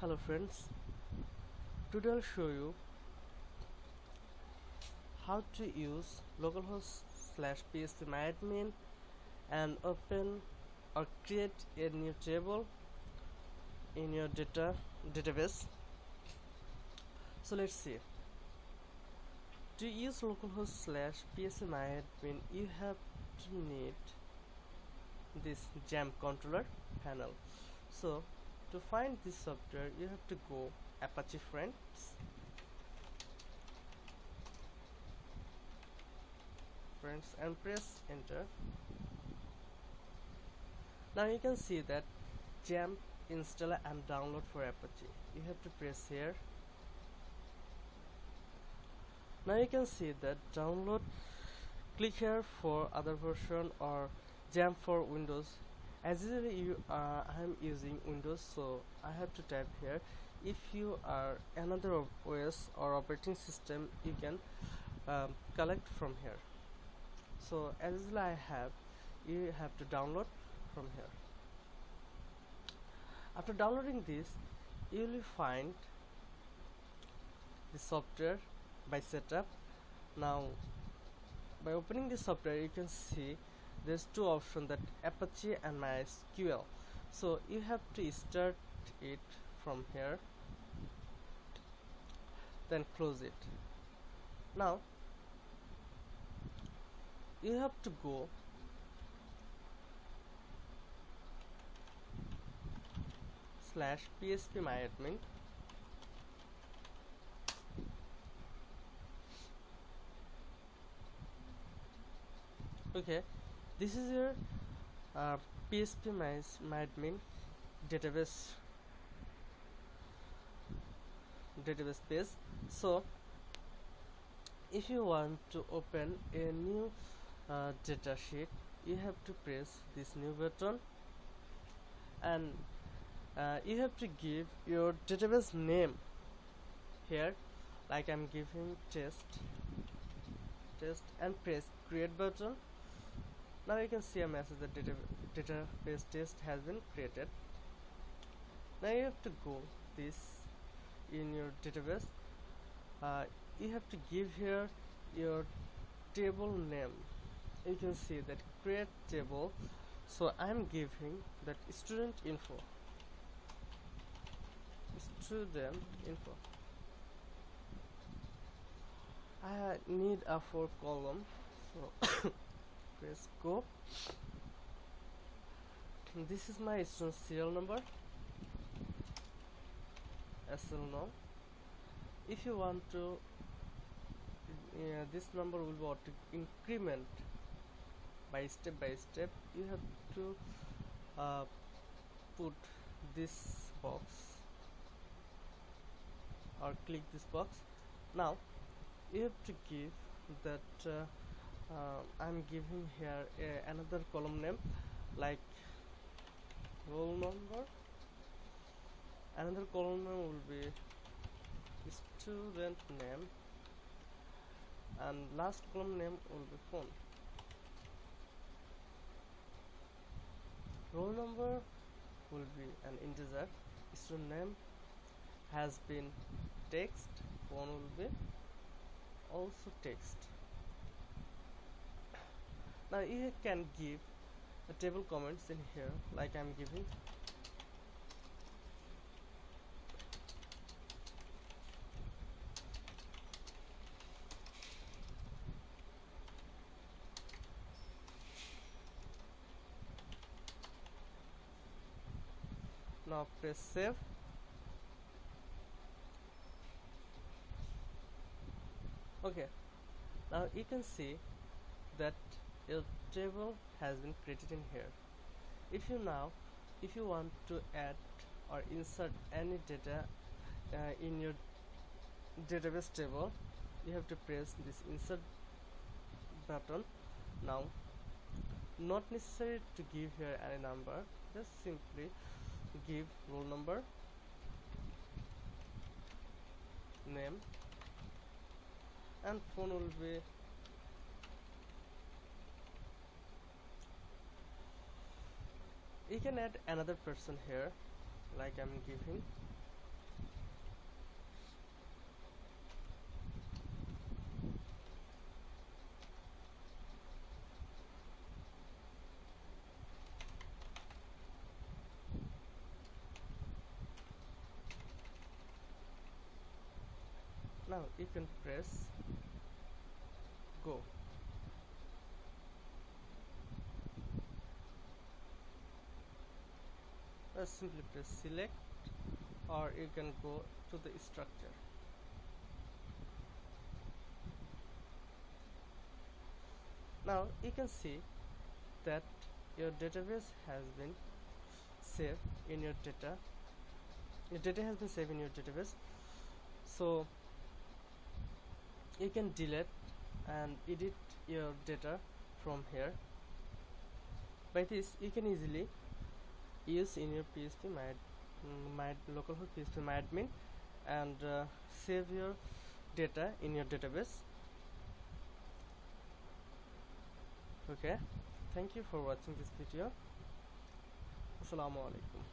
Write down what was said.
Hello friends, today I'll show you how to use localhost/phpMyAdmin and open or create a new table in your database. So let's see. To use localhost/phpMyAdmin, you have to need this XAMPP controller panel. So to find this software, you have to go Apache Friends and press enter. Now you can see that XAMPP installer and download for Apache. You have to press here. Now you can see that download. Click here for other version or XAMPP for Windows. As usually I am using Windows, so I have to type here. If you are another OS or operating system, you can collect from here. So as usually you have to download from here. After downloading this, you will find the software by setup. Now by opening the software, you can see there's two options, that Apache and MySQL. So you have to start it from here, then close it. Now you have to go /phpMyAdmin. Okay, this is your phpMyAdmin database page. So if you want to open a new data sheet, you have to press this new button, and you have to give your database name here, like I'm giving test, and press create button. Now you can see a message that database test has been created. Now you have to go this in your database. You have to give here your table name. You can see that create table, so I'm giving that student info. I need a 4 column, so press go. This is my student serial number, SL now. If you want to, this number will be auto increment by step, you have to put this box or click this box. Now you have to give that I'm giving here another column name, like roll number. Another column name will be student name, and last column name will be phone. Roll number will be an integer, student name has been text, phone will be also text. Now you can give a table comments in here, like I'm giving. Now press save. Okay, now you can see that your table has been created in here. If you want to add or insert any data in your database table, you have to press this insert button. Now not necessary to give here any number, just simply give roll number, name, and phone will be you can add another person here, like I'm giving Now you can press go. Simply press select, or you can go to the structure. Now you can see that your database has been saved in your data. Your data has been saved in your database, so you can delete and edit your data from here. By this you can easily use in your PHP my localhost PHP myadmin and save your data in your database. Okay, thank you for watching this video. Assalamu alaikum.